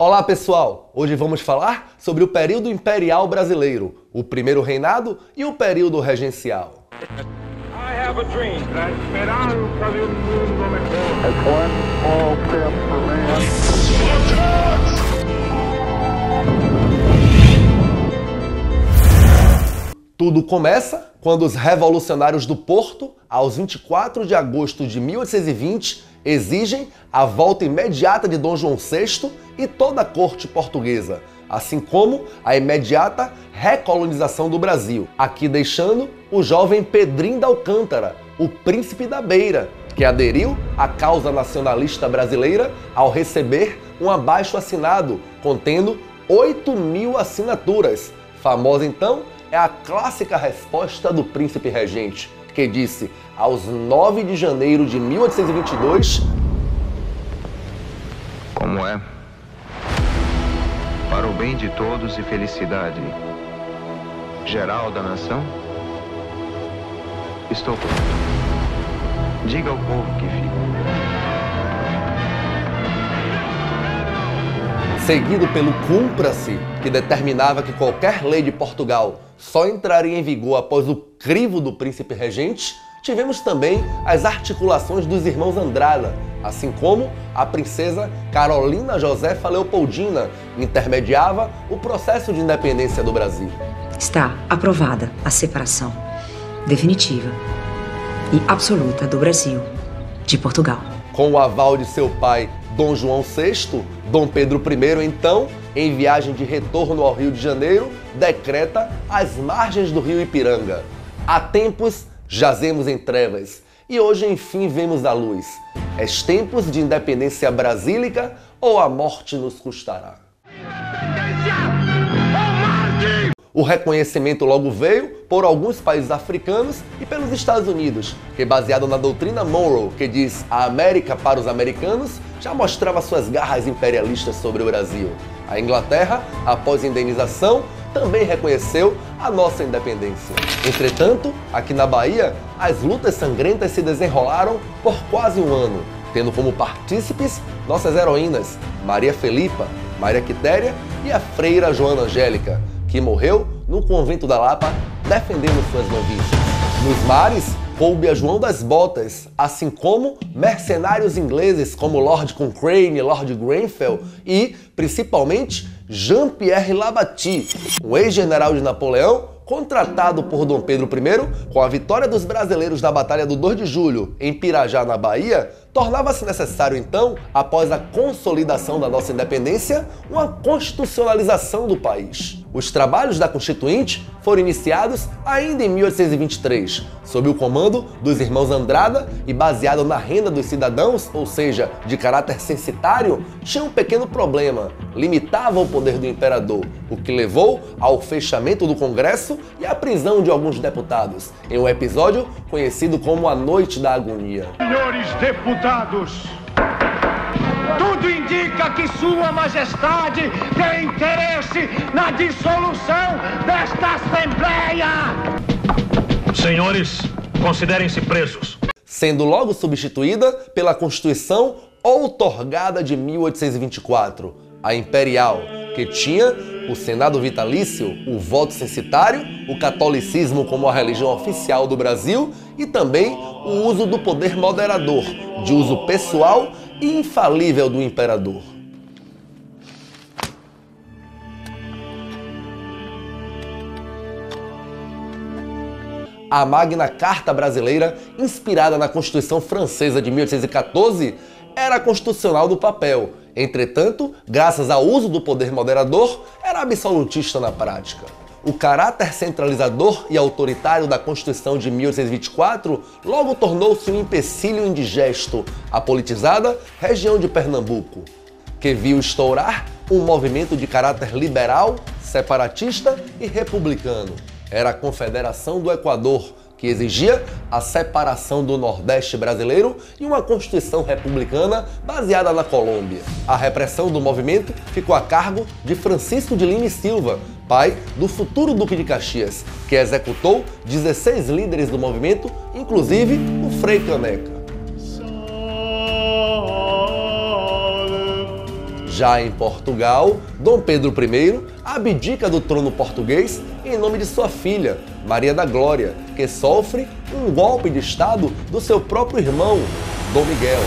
Olá pessoal, hoje vamos falar sobre o período imperial brasileiro, o primeiro reinado e o período regencial. Tudo começa quando os revolucionários do Porto, aos 24 de agosto de 1820, exigem a volta imediata de Dom João VI e toda a corte portuguesa, assim como a imediata recolonização do Brasil, aqui deixando o jovem Pedrinho de Alcântara, o príncipe da Beira, que aderiu à causa nacionalista brasileira ao receber um abaixo-assinado contendo 8.000 assinaturas. Famosa então é a clássica resposta do príncipe regente, que disse, aos 9 de janeiro de 1822... Como é? Para o bem de todos e felicidade geral da nação, estou pronto. Diga ao povo que fica. Seguido pelo Cumpra-se, que determinava que qualquer lei de Portugal só entraria em vigor após o crivo do príncipe regente, tivemos também as articulações dos irmãos Andrada, assim como a princesa Carolina Josefa Leopoldina intermediava o processo de independência do Brasil. Está aprovada a separação definitiva e absoluta do Brasil de Portugal. Com o aval de seu pai, Dom João VI, Dom Pedro I, então, em viagem de retorno ao Rio de Janeiro, decreta as margens do rio Ipiranga. Há tempos jazemos em trevas e hoje enfim vemos a luz. És tempos de independência brasílica ou a morte nos custará? O reconhecimento logo veio por alguns países africanos e pelos Estados Unidos, que baseado na doutrina Monroe, que diz a América para os americanos, já mostrava suas garras imperialistas sobre o Brasil. A Inglaterra, após a indenização, também reconheceu a nossa independência. Entretanto, aqui na Bahia, as lutas sangrentas se desenrolaram por quase um ano, tendo como partícipes nossas heroínas Maria Felipa, Maria Quitéria e a freira Joana Angélica, que morreu no convento da Lapa defendendo suas noviças. Nos mares, coube a João das Botas, assim como mercenários ingleses como Lord Cochrane, Lord Grenfell e, principalmente, Jean-Pierre Labattie, um ex-general de Napoleão, contratado por Dom Pedro I, com a vitória dos brasileiros na Batalha do 2 de Julho, em Pirajá, na Bahia, tornava-se necessário, então, após a consolidação da nossa independência, uma constitucionalização do país. Os trabalhos da Constituinte foram iniciados ainda em 1823, sob o comando dos irmãos Andrada e baseado na renda dos cidadãos, ou seja, de caráter censitário, tinha um pequeno problema: limitava o poder do imperador, o que levou ao fechamento do Congresso e à prisão de alguns deputados, em um episódio conhecido como a Noite da Agonia. Senhores deputados, tudo indica que Sua Majestade tem interesse na dissolução desta Assembleia. Senhores, considerem-se presos. Sendo logo substituída pela Constituição outorgada de 1824, a Imperial, que tinha o Senado vitalício, o voto censitário, o catolicismo como a religião oficial do Brasil e também o uso do poder moderador, de uso pessoal e infalível do imperador. A Magna Carta brasileira, inspirada na Constituição Francesa de 1814, era constitucional do papel. Entretanto, graças ao uso do poder moderador, era absolutista na prática. O caráter centralizador e autoritário da Constituição de 1824 logo tornou-se um empecilho indigesto à politizada região de Pernambuco, que viu estourar um movimento de caráter liberal, separatista e republicano. Era a Confederação do Equador, que exigia a separação do Nordeste brasileiro e uma Constituição republicana baseada na Colômbia. A repressão do movimento ficou a cargo de Francisco de Lima e Silva, pai do futuro Duque de Caxias, que executou 16 líderes do movimento, inclusive o Frei Caneca. Já em Portugal, Dom Pedro I abdica do trono português em nome de sua filha, Maria da Glória, que sofre um golpe de estado do seu próprio irmão, Dom Miguel.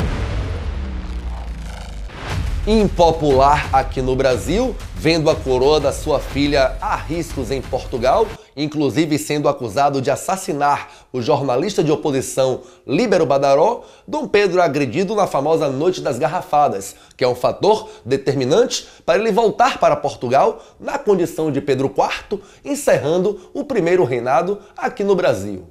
Impopular aqui no Brasil, vendo a coroa da sua filha a riscos em Portugal, inclusive sendo acusado de assassinar o jornalista de oposição Líbero Badaró, Dom Pedro é agredido na famosa Noite das Garrafadas, que é um fator determinante para ele voltar para Portugal na condição de Pedro IV, encerrando o primeiro reinado aqui no Brasil.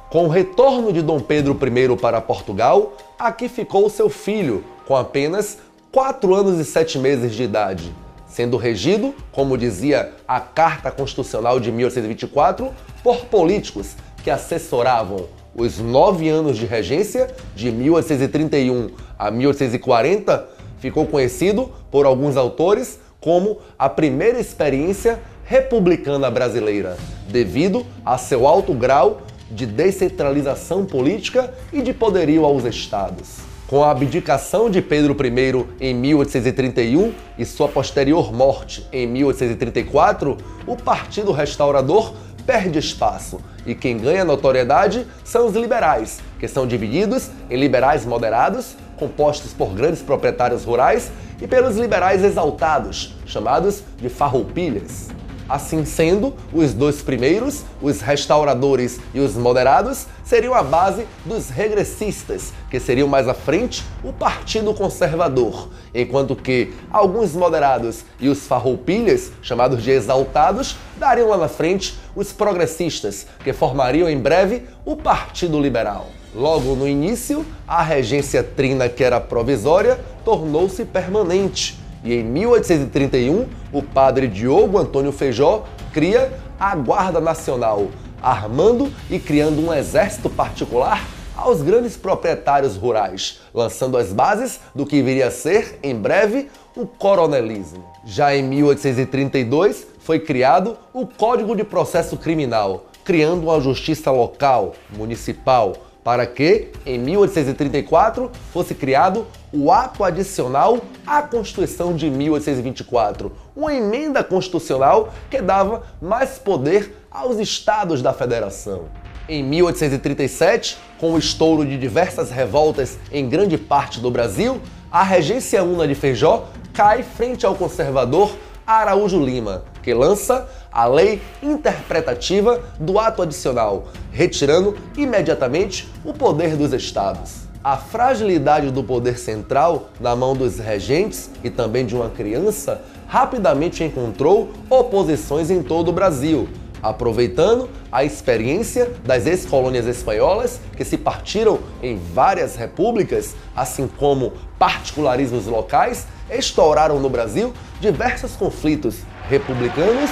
Com o retorno de Dom Pedro I para Portugal, aqui ficou seu filho, com apenas 4 anos e 7 meses de idade, sendo regido, como dizia a Carta Constitucional de 1824, por políticos que assessoravam os 9 anos de regência, de 1831 a 1840, ficou conhecido por alguns autores como a primeira experiência republicana brasileira, devido a seu alto grau de descentralização política e de poderio aos estados. Com a abdicação de Pedro I em 1831 e sua posterior morte em 1834, o Partido Restaurador perde espaço e quem ganha notoriedade são os liberais, que são divididos em liberais moderados, compostos por grandes proprietários rurais, e pelos liberais exaltados, chamados de farroupilhas. Assim sendo, os dois primeiros, os restauradores e os moderados, seriam a base dos regressistas, que seriam mais à frente o Partido Conservador, enquanto que alguns moderados e os farroupilhas, chamados de exaltados, dariam lá na frente os progressistas, que formariam em breve o Partido Liberal. Logo no início, a regência trina, que era provisória, tornou-se permanente. E em 1831, o padre Diogo Antônio Feijó cria a Guarda Nacional, armando e criando um exército particular aos grandes proprietários rurais, lançando as bases do que viria a ser, em breve, o coronelismo. Já em 1832, foi criado o Código de Processo Criminal, criando uma justiça local, municipal, para que, em 1834, fosse criado o Ato Adicional à Constituição de 1824, uma emenda constitucional que dava mais poder aos estados da federação. Em 1837, com o estouro de diversas revoltas em grande parte do Brasil, a regência una de Feijó cai frente ao conservador Araújo Lima, que lança a lei interpretativa do ato adicional, retirando imediatamente o poder dos estados. A fragilidade do poder central na mão dos regentes e também de uma criança rapidamente encontrou oposições em todo o Brasil, aproveitando a experiência das ex-colônias espanholas que se partiram em várias repúblicas, assim como particularismos locais, estouraram no Brasil diversos conflitos republicanos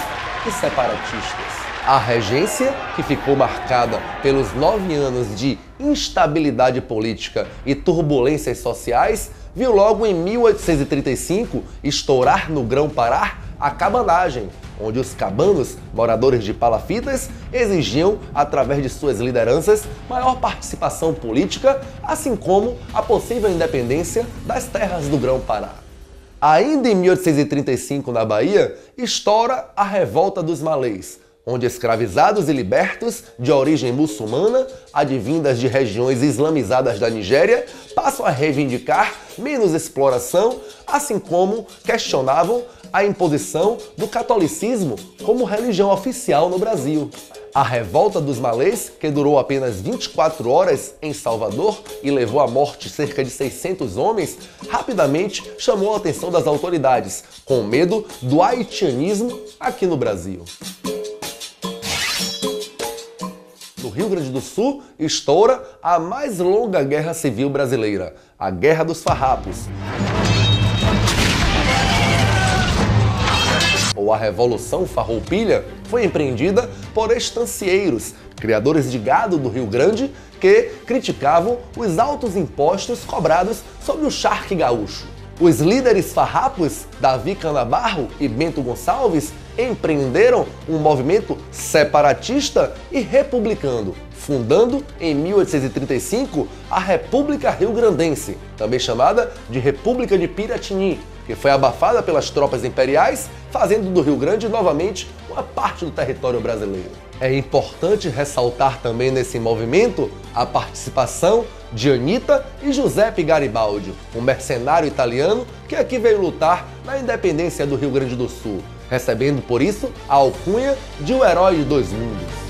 e separatistas. A regência, que ficou marcada pelos 9 anos de instabilidade política e turbulências sociais, viu logo em 1835 estourar no Grão-Pará a cabanagem, onde os cabanos, moradores de palafitas, exigiam, através de suas lideranças, maior participação política, assim como a possível independência das terras do Grão-Pará. Ainda em 1835, na Bahia, estoura a Revolta dos Malês, onde escravizados e libertos de origem muçulmana, advindas de regiões islamizadas da Nigéria, passam a reivindicar menos exploração, assim como questionavam a imposição do catolicismo como religião oficial no Brasil. A Revolta dos Malês, que durou apenas 24 horas em Salvador e levou à morte cerca de 600 homens, rapidamente chamou a atenção das autoridades, com medo do haitianismo aqui no Brasil. No Rio Grande do Sul, estoura a mais longa guerra civil brasileira, a Guerra dos Farrapos, ou a Revolução Farroupilha, foi empreendida por estancieiros, criadores de gado do Rio Grande, que criticavam os altos impostos cobrados sobre o charque gaúcho. Os líderes farrapos, Davi Canabarro e Bento Gonçalves, empreenderam um movimento separatista e republicano, fundando em 1835 a República Rio-Grandense, também chamada de República de Piratini, que foi abafada pelas tropas imperiais, fazendo do Rio Grande novamente uma parte do território brasileiro. É importante ressaltar também nesse movimento a participação de Anita e Giuseppe Garibaldi, um mercenário italiano que aqui veio lutar na independência do Rio Grande do Sul, recebendo por isso a alcunha de o herói de dois mundos.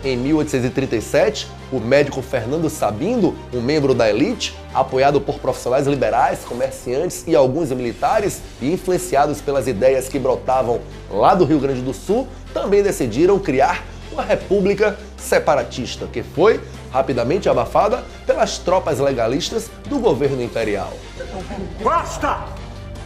Em 1837, o médico Fernando Sabino, um membro da elite, apoiado por profissionais liberais, comerciantes e alguns militares, e influenciados pelas ideias que brotavam lá do Rio Grande do Sul, também decidiram criar uma república separatista, que foi rapidamente abafada pelas tropas legalistas do governo imperial. Basta!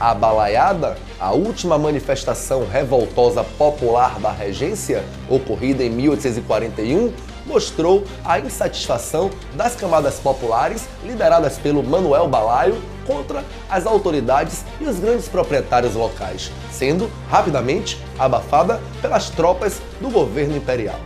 A Balaiada, a última manifestação revoltosa popular da regência, ocorrida em 1841, mostrou a insatisfação das camadas populares lideradas pelo Manuel Balaio contra as autoridades e os grandes proprietários locais, sendo rapidamente abafada pelas tropas do governo imperial.